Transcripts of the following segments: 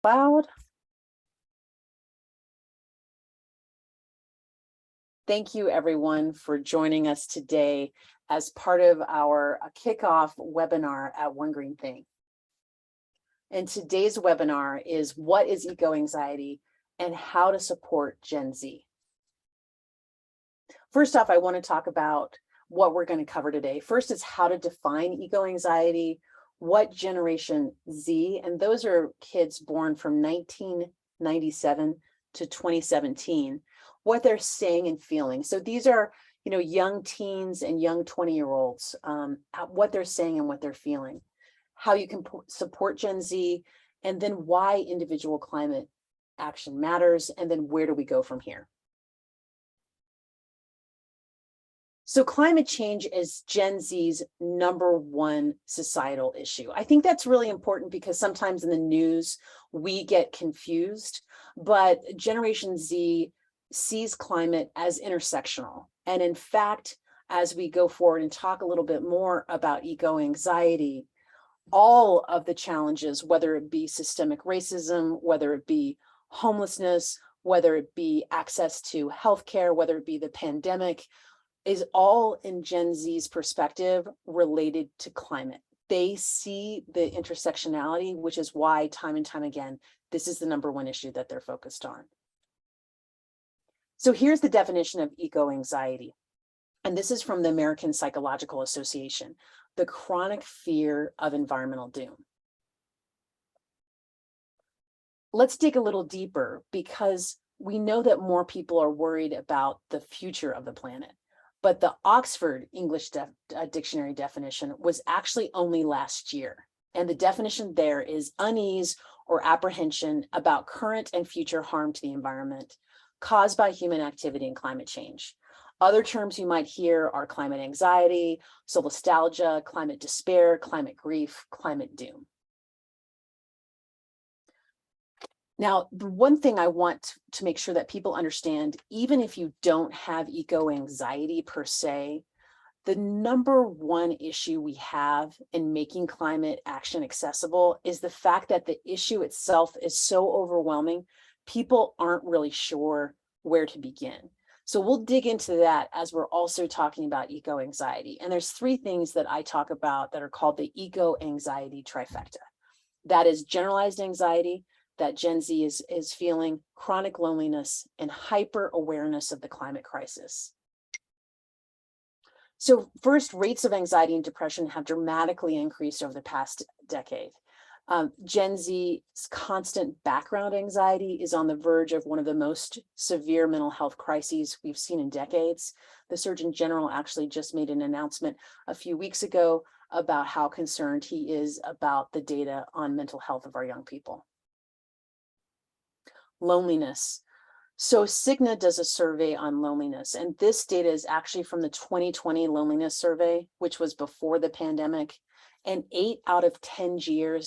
Cloud. Thank you everyone for joining us today as part of our kickoff webinar at One Green Thing. And today's webinar is what is eco-anxiety and how to support Gen Z. First off, I want to talk about what we're going to cover today. First is how to define eco-anxiety, what Generation Z, and those are kids born from 1997 to 2017, what they're saying and feeling. So these are, young teens and young 20-year-olds, what they're saying and what they're feeling, how you can support Gen Z, and then why individual climate action matters, and then where do we go from here? So climate change is Gen Z's #1 societal issue. I think that's really important because sometimes in the news we get confused, but Generation Z sees climate as intersectional. And in fact, as we go forward and talk a little bit more about eco-anxiety, all of the challenges, whether it be systemic racism, whether it be homelessness, whether it be access to healthcare, whether it be the pandemic, is all in Gen Z's perspective related to climate. They see the intersectionality, which is why time and time again, this is the #1 issue that they're focused on. So here's the definition of eco-anxiety. And this is from the American Psychological Association, the chronic fear of environmental doom. Let's dig a little deeper because we know that more people are worried about the future of the planet. But the Oxford English Dictionary definition was actually only last year. And the definition there is unease or apprehension about current and future harm to the environment caused by human activity and climate change. Other terms you might hear are climate anxiety, solastalgia, climate despair, climate grief, climate doom. Now, the one thing I want to make sure that people understand, even if you don't have eco-anxiety per se, the #1 issue we have in making climate action accessible is the fact that the issue itself is so overwhelming, people aren't really sure where to begin. So we'll dig into that as we're also talking about eco-anxiety. And there's 3 things that I talk about that are called the eco-anxiety trifecta. That is generalized anxiety, that Gen Z is feeling, chronic loneliness, and hyper awareness of the climate crisis. So first, rates of anxiety and depression have dramatically increased over the past decade. Gen Z's constant background anxiety is on the verge of one of the most severe mental health crises we've seen in decades. The Surgeon General actually just made an announcement a few weeks ago about how concerned he is about the data on mental health of our young people. Loneliness. So Cigna does a survey on loneliness, and this data is actually from the 2020 loneliness survey, which was before the pandemic. And 8 out of 10 Gen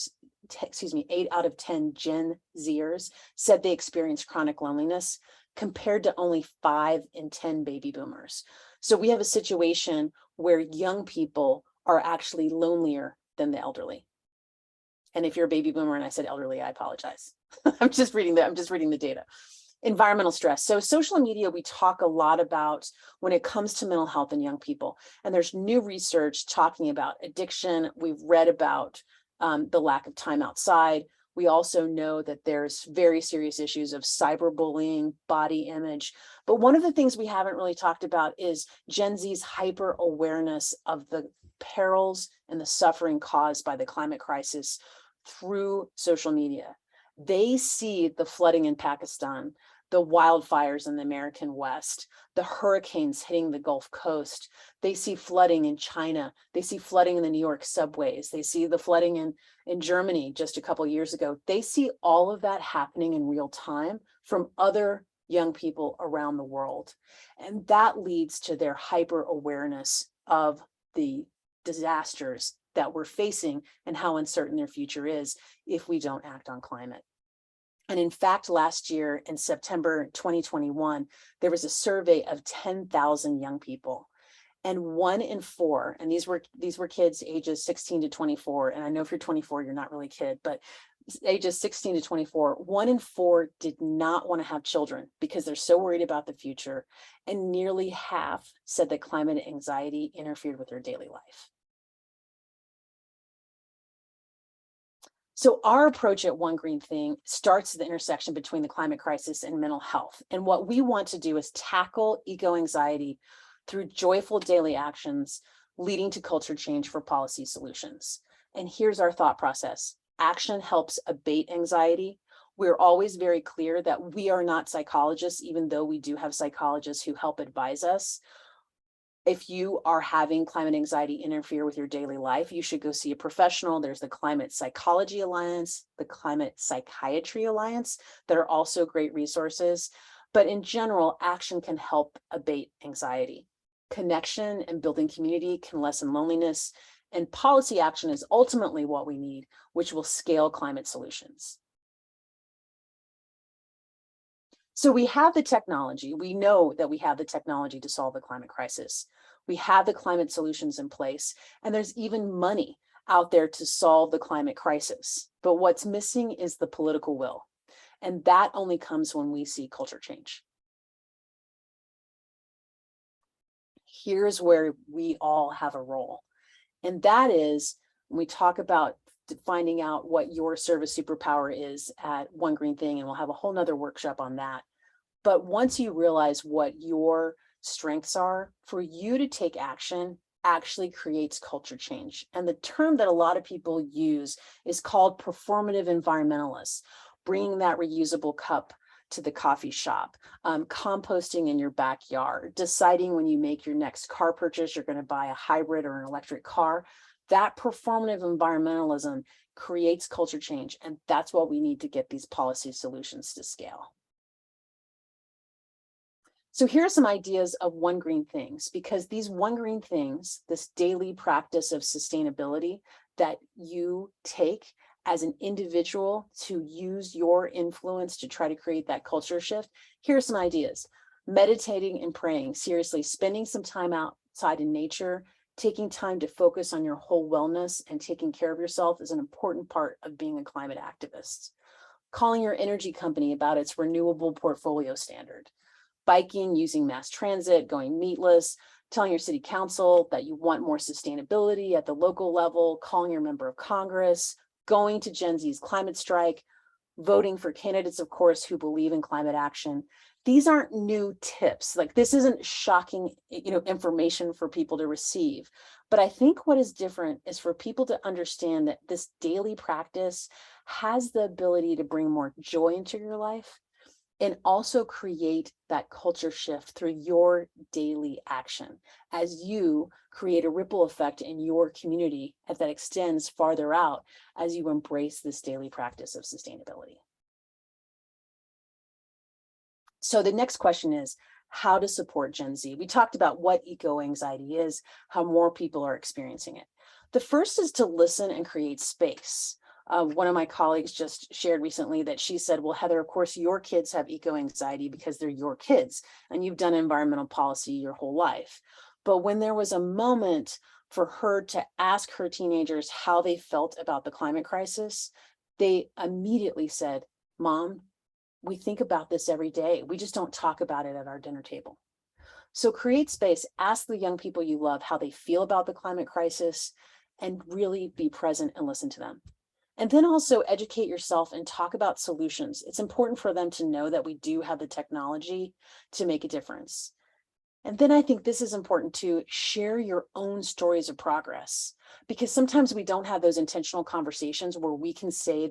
Zers said they experienced chronic loneliness, compared to only 5 in 10 baby boomers. So we have a situation where young people are actually lonelier than the elderly. And if you're a baby boomer and I said elderly, I apologize. I'm just reading the data. Environmental stress. So social media, we talk a lot about when it comes to mental health in young people. And there's new research talking about addiction. We've read about the lack of time outside. We also know that there's very serious issues of cyberbullying, body image. But one of the things we haven't really talked about is Gen Z's hyper awareness of the perils and the suffering caused by the climate crisis through social media. They see the flooding in Pakistan, the wildfires in the American West, the hurricanes hitting the Gulf Coast. They see flooding in China. They see flooding in the New York subways. They see the flooding in Germany just a couple of years ago. They see all of that happening in real time from other young people around the world. And that leads to their hyper awareness of the disasters that we're facing and how uncertain their future is if we don't act on climate. And in fact, last year in September 2021, there was a survey of 10,000 young people, and 1 in 4, and these were kids ages 16 to 24. And I know if you're 24, you're not really a kid, but ages 16 to 24, 1 in 4 did not want to have children because they're so worried about the future. And nearly half said that climate anxiety interfered with their daily life. So our approach at One Green Thing starts at the intersection between the climate crisis and mental health. And what we want to do is tackle eco-anxiety through joyful daily actions, leading to culture change for policy solutions. And here's our thought process. Action helps abate anxiety. We're always very clear that we are not psychologists, even though we do have psychologists who help advise us. If you are having climate anxiety interfere with your daily life, you should go see a professional. There's the Climate Psychology Alliance, the Climate Psychiatry Alliance, that are also great resources. But in general, action can help abate anxiety. Connection and building community can lessen loneliness, and policy action is ultimately what we need, which will scale climate solutions. So we have the technology. We know that we have the technology to solve the climate crisis. We have the climate solutions in place, and there's even money out there to solve the climate crisis. But what's missing is the political will. And that only comes when we see culture change. Here's where we all have a role. And that is when we talk about finding out what your service superpower is at One Green Thing, and we'll have a whole nother workshop on that. But once you realize what your strengths are, for you to take action actually creates culture change. And the term that a lot of people use is called performative environmentalists, bringing that reusable cup to the coffee shop, composting in your backyard, deciding when you make your next car purchase, you're going to buy a hybrid or an electric car. That performative environmentalism creates culture change. And that's what we need to get these policy solutions to scale. So here are some ideas of One Green Things, because these One Green Things, this daily practice of sustainability that you take as an individual to use your influence to try to create that culture shift, here are some ideas. Meditating and praying, seriously, spending some time outside in nature, taking time to focus on your whole wellness and taking care of yourself is an important part of being a climate activist. Calling your energy company about its renewable portfolio standard. Biking, using mass transit, going meatless, telling your city council that you want more sustainability at the local level, calling your member of Congress, going to Gen Z's climate strike, voting for candidates, of course, who believe in climate action. These aren't new tips. Like, this isn't shocking, information for people to receive. But I think what is different is for people to understand that this daily practice has the ability to bring more joy into your life and also create that culture shift through your daily action as you create a ripple effect in your community that extends farther out as you embrace this daily practice of sustainability. So the next question is how to support Gen Z. We talked about what eco-anxiety is, how more people are experiencing it. The first is to listen and create space. One of my colleagues just shared recently that she said, well, Heather, of course, your kids have eco-anxiety because they're your kids and you've done environmental policy your whole life. But when there was a moment for her to ask her teenagers how they felt about the climate crisis, they immediately said, Mom, we think about this every day. We just don't talk about it at our dinner table. So create space, ask the young people you love how they feel about the climate crisis, and really be present and listen to them. And then also educate yourself and talk about solutions. It's important for them to know that we do have the technology to make a difference. And then I think this is important to share your own stories of progress, because sometimes we don't have those intentional conversations where we can say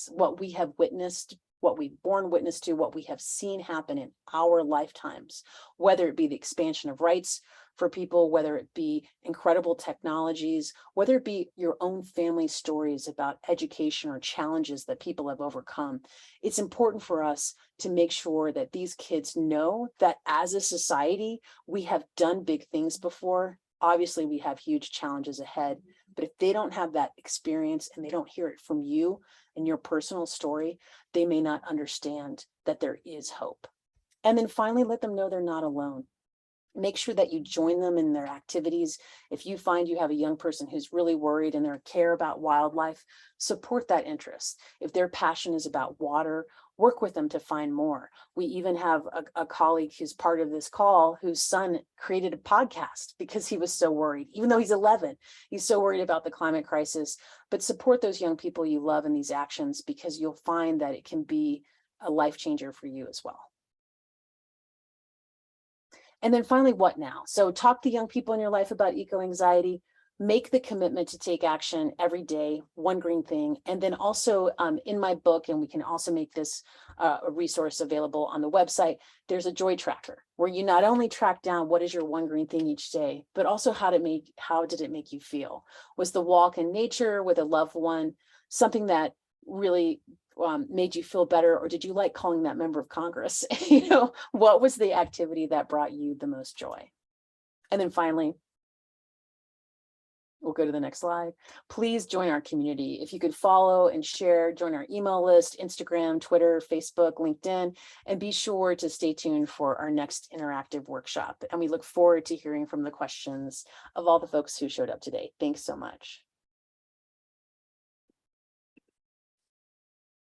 what we have witnessed, what we've borne witness to, what we have seen happen in our lifetimes, whether it be the expansion of rights for people, whether it be incredible technologies, whether it be your own family stories about education or challenges that people have overcome. It's important for us to make sure that these kids know that as a society, we have done big things before. Obviously, we have huge challenges ahead, but if they don't have that experience and they don't hear it from you and your personal story, they may not understand that there is hope. And then finally, let them know they're not alone. Make sure that you join them in their activities. If you find you have a young person who's really worried and they care about wildlife, support that interest. If their passion is about water, work with them to find more. We even have a colleague who's part of this call whose son created a podcast because he was so worried. Even though he's 11, he's so worried about the climate crisis. But support those young people you love in these actions, because you'll find that it can be a life changer for you as well. And then finally, what now? So talk to young people in your life about eco-anxiety, make the commitment to take action every day, one green thing. And then also in my book, and we can also make this a resource available on the website, there's a joy tracker where you not only track down what is your one green thing each day, but also how did it make you feel? Was the walk in nature with a loved one something that really made you feel better, or did you like calling that member of Congress? What was the activity that brought you the most joy? And then finally, we'll go to the next slide. Please join our community. If you could follow and share, join our email list, Instagram, Twitter, Facebook, LinkedIn, and be sure to stay tuned for our next interactive workshop. And we look forward to hearing from the questions of all the folks who showed up today. Thanks so much.